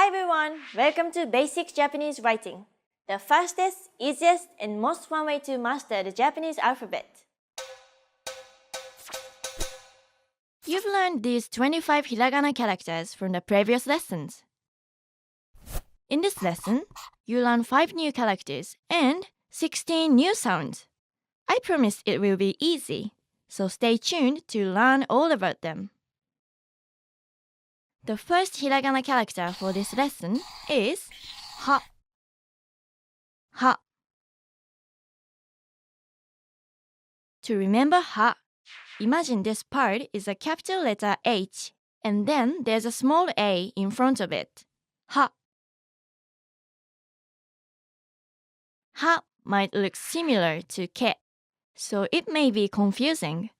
everyone! Welcome to Basic Japanese Writing, the fastest, easiest, and most fun way to master the Japanese alphabet. You've learned these 25 hiragana characters from the previous lessons. In this lesson, you learn 5 new characters and 16 new sounds. I promise it will be easy, so stay tuned to learn all about them. The first hiragana character for this lesson is ha. Ha. To remember ha, imagine this part is a capital letter H and then there's a small a in front of it. Ha. Ha might look similar to ke, so it may be confusing.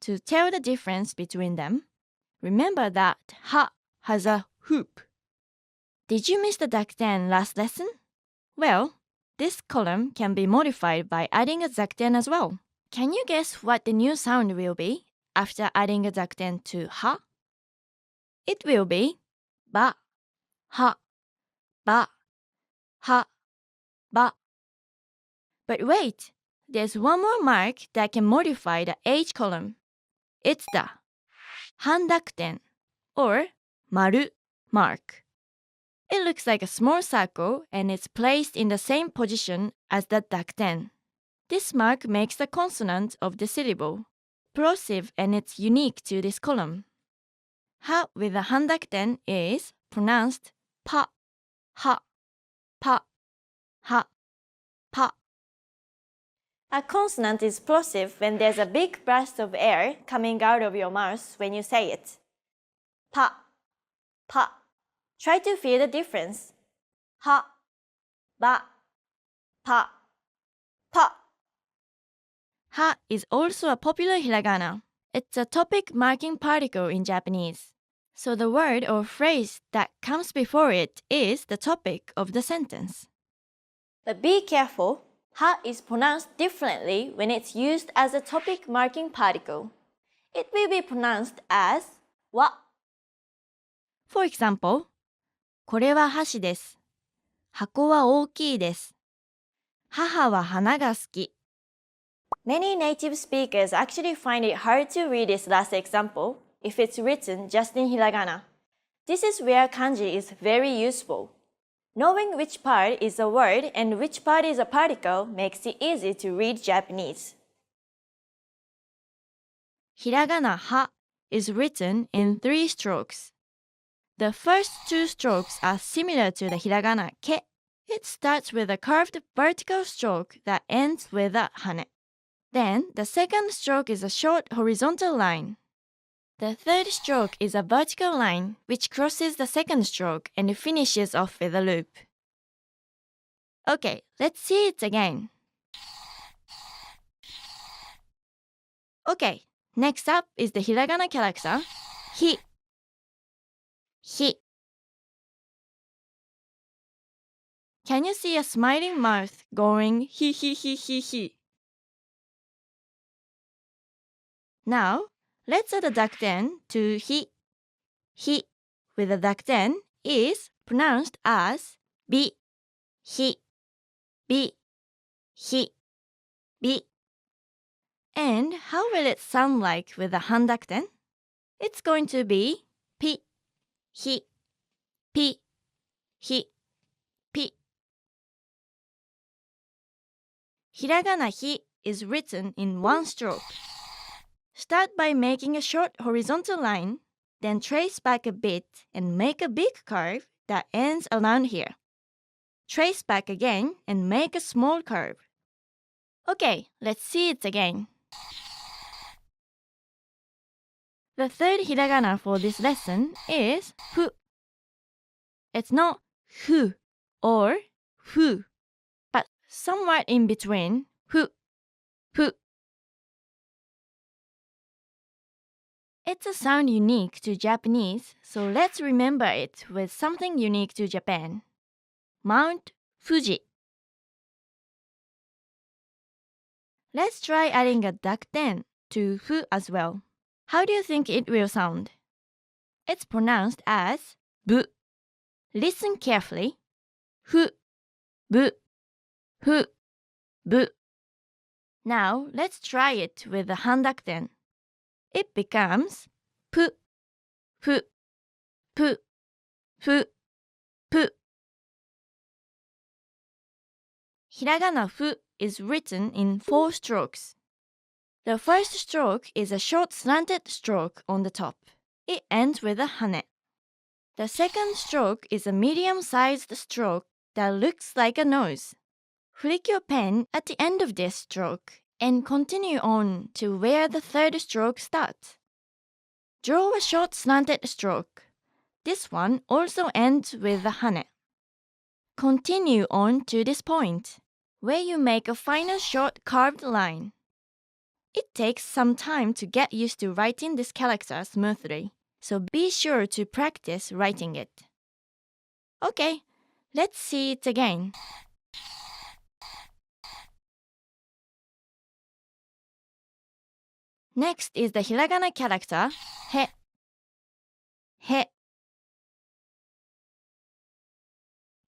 To tell the difference between them, remember that ha has a hoop. Did you miss the dakten last lesson? Well, this column can be modified by adding a dakten as well. Can you guess what the new sound will be after adding a dakten to ha? It will be ba, ha, ba, ha, ba. But wait, there's one more mark that can modify the H column. It's the handakten or maru mark. It looks like a small circle and it's placed in the same position as the dakten. This mark makes the consonant of the syllable plosive and it's unique to this column. Ha with the handakten is pronounced pa, ha, pa, ha, pa. A consonant is plosive when there's a big burst of air coming out of your mouth when you say it. Pa, pa. Try to feel the difference. Ha, ba, pa, pa. Ha is also a popular hiragana. It's a topic marking particle in Japanese. So the word or phrase that comes before it is the topic of the sentence. But be careful. Ha is pronounced differently when it's used as a topic marking particle. It will be pronounced as wa. For example, これは箸です。箱は大きいです。母は花が好き。Many native speakers actually find it hard to read this last example if it's written just in hiragana. This is where kanji is very useful. Knowing which part is a word and which part is a particle makes it easy to read Japanese. Hiragana ha is written in 3 strokes. The first 2 strokes are similar to the hiragana ke. It starts with a curved vertical stroke that ends with a hane. Then the second stroke is a short horizontal line. The third stroke is a vertical line which crosses the second stroke and finishes off with a loop. Okay, let's see it again. Okay, next up is the hiragana character hi. Hi. Can you see a smiling mouth going hi hi hi hi hi? Now, let's add a dakten to hi. Hi with a dakten is pronounced as bi, hi, bi, hi, bi. And how will it sound like with a handakten? It's going to be pi, hi, pi, hi, pi. Hiragana hi is written in 1 stroke. Start by making a short horizontal line, then trace back a bit and make a big curve that ends around here. Trace back again and make a small curve. Okay, let's see it again. The third hiragana for this lesson is fu. It's not fu or fu, but somewhat in between fu, fu. It's a sound unique to Japanese, so let's remember it with something unique to Japan. Mount Fuji. Let's try adding a dakten to fu as well. How do you think it will sound? It's pronounced as bu. Listen carefully. ふ、ぶ、ふ、ぶ. Now let's try it with the handakuten. It becomes ぷ、ふ、ぷ、ふ、ぷ. Hiragana ふ is written in 4 strokes. The first stroke is a short slanted stroke on the top. It ends with a hane. The second stroke is a medium-sized stroke that looks like a nose. Flick your pen at the end of this stroke and continue on to where the third stroke starts. Draw a short slanted stroke. This one also ends with a hane. Continue on to this point, where you make a final short carved line. It takes some time to get used to writing this character smoothly, so be sure to practice writing it. Okay, let's see it again. Next is the hiragana character, he. He.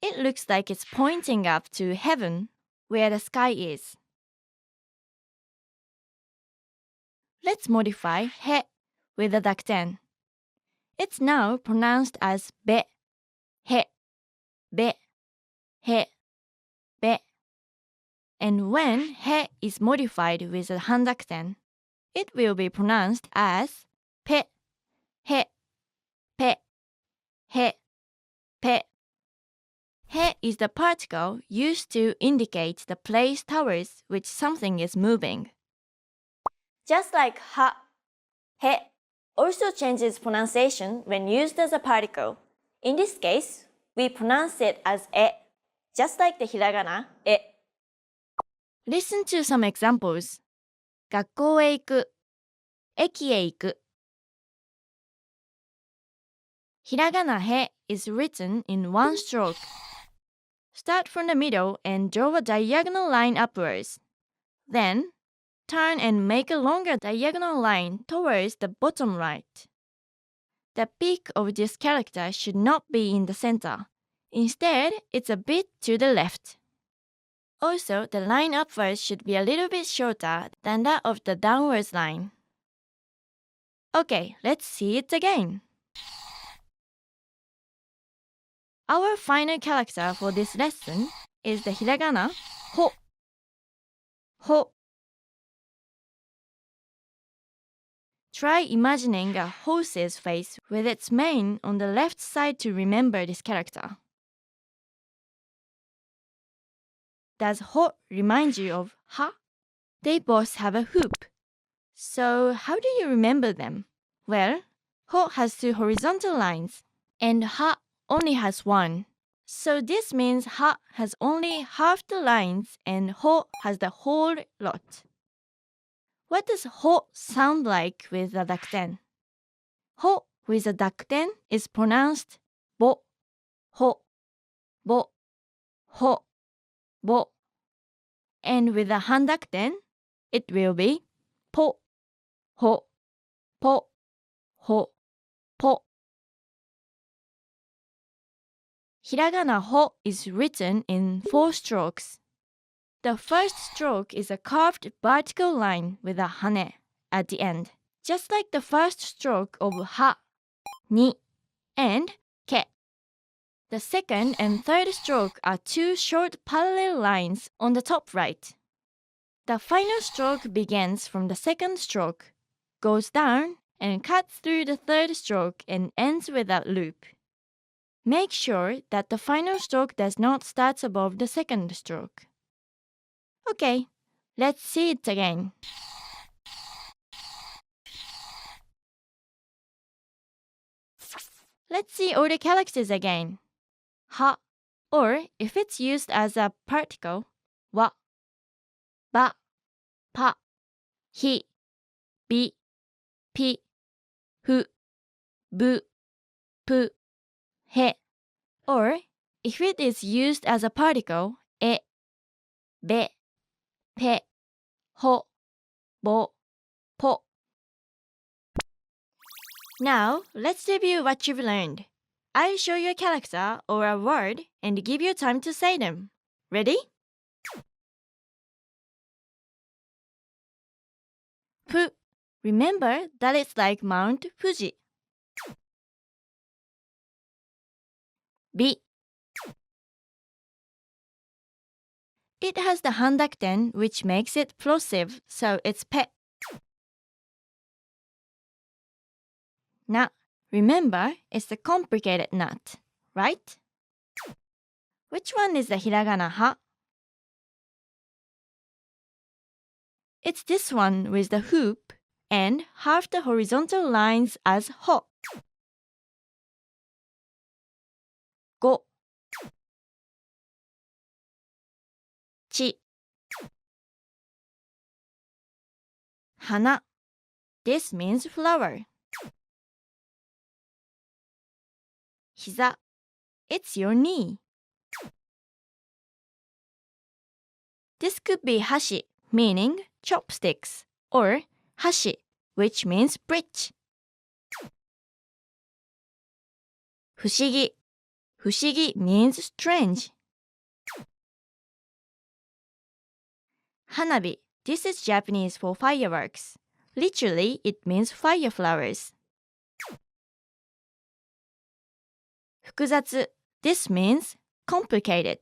It looks like it's pointing up to heaven, where the sky is. Let's modify he with the dakuten. It's now pronounced as be, he, be, he, be. And when he is modified with the handakuten, it will be pronounced as pe, he, pe, he, pe. He is the particle used to indicate the place towards which something is moving. Just like ha, he also changes pronunciation when used as a particle. In this case, we pronounce it as e, just like the hiragana e. Listen to some examples. 学校へ行く、駅へ行く. Hiragana he is written in 1 stroke. Start from the middle and draw a diagonal line upwards. Then, turn and make a longer diagonal line towards the bottom right. The peak of this character should not be in the center. Instead, it's a bit to the left. Also, the line upwards should be a little bit shorter than that of the downwards line. Okay, let's see it again. Our final character for this lesson is the hiragana ho. Ho. Try imagining a horse's face with its mane on the left side to remember this character. Does ho remind you of ha? They both have a hoop. So how do you remember them? Well, ho has 2 horizontal lines, and ha only has 1. So this means ha has only half the lines and ho has the whole lot. What does ho sound like with a dakuten? Ho with a dakuten is pronounced bo, ho, bo, ho, bo. And with a handakuten, it will be po, ho, po, ho, po. Hiragana ho is written in 4 strokes. The first stroke is a carved vertical line with a hane at the end, just like the first stroke of ha, ni, and ke. The second and third stroke are 2 short parallel lines on the top right. The final stroke begins from the second stroke, goes down, and cuts through the third stroke and ends with a loop. Make sure that the final stroke does not start above the second stroke. Okay, let's see it again. Let's see all the characters again. Ha, or if it's used as a particle, wa, ba, pa, hi, bi, pi, fu, bu, pu, he. Or if it is used as a particle, e, be, pe, ho, bo, po. Now, let's review what you've learned. I'll show you a character or a word and give you time to say them. Ready? Fu. Remember that it's like Mount Fuji. Bi. It has the handakuten which makes it plosive, so it's pe. Na. Remember, it's the complicated knot, right? Which one is the hiragana ha? It's this one with the hoop and half the horizontal lines as ho. Go. Chi. Hana. This means flower. Hiza. It's your knee. This could be hashi, meaning chopsticks, or hashi, which means bridge. Fushigi. Fushigi means strange. Hanabi. This is Japanese for fireworks. Literally, it means fire flowers. Fukuzatsu. This means complicated.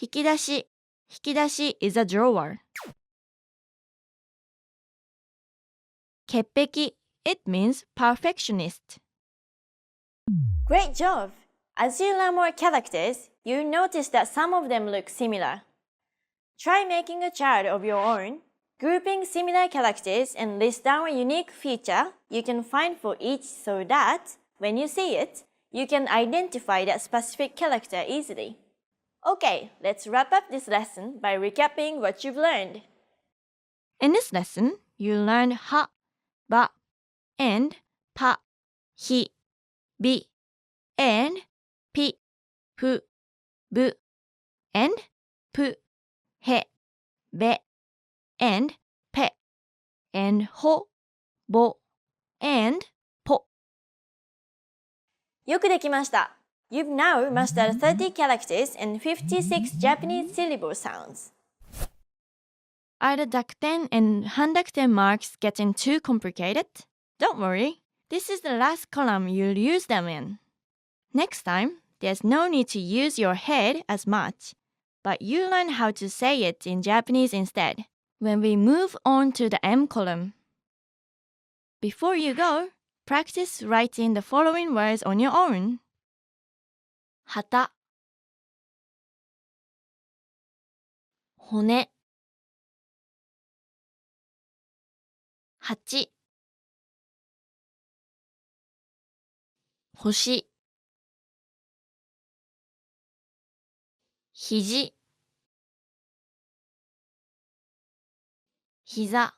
Hikidashi. Hikidashi is a drawer. Keppeki. It means perfectionist. Great job! As you learn more characters, you notice that some of them look similar. Try making a chart of your own, grouping similar characters and list down a unique feature you can find for each so that, when you see it, you can identify that specific character easily. Okay, let's wrap up this lesson by recapping what you've learned. In this lesson, you learned ha, ba, and pa, hi, bi, and pi, fu, bu, and pu, he, be, and pe, and ho, bo, and po. よくできました。You've now mastered 30 characters and 56 Japanese syllable sounds. Are the dakuten and handakuten marks getting too complicated? Don't worry, this is the last column you'll use them in. Next time, there's no need to use your head as much, but you learn how to say it in Japanese instead when we move on to the M column. Before you go, practice writing the following words on your own. Hata, 骨、8、星、肘、膝、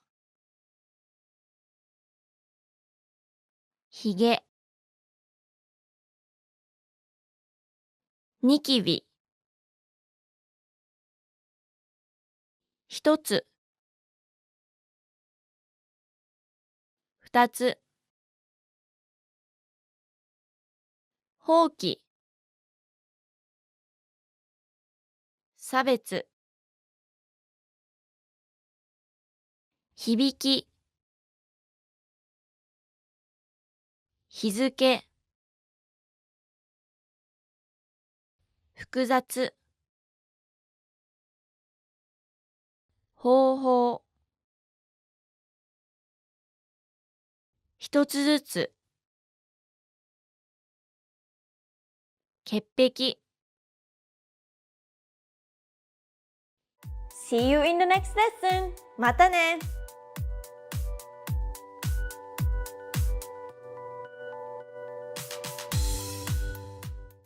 ひげ、ニキビ、1つ、2つ、ほうき、差別、響き、日付、複雑、方法、一つずつ、潔癖。See you in the next lesson! またね!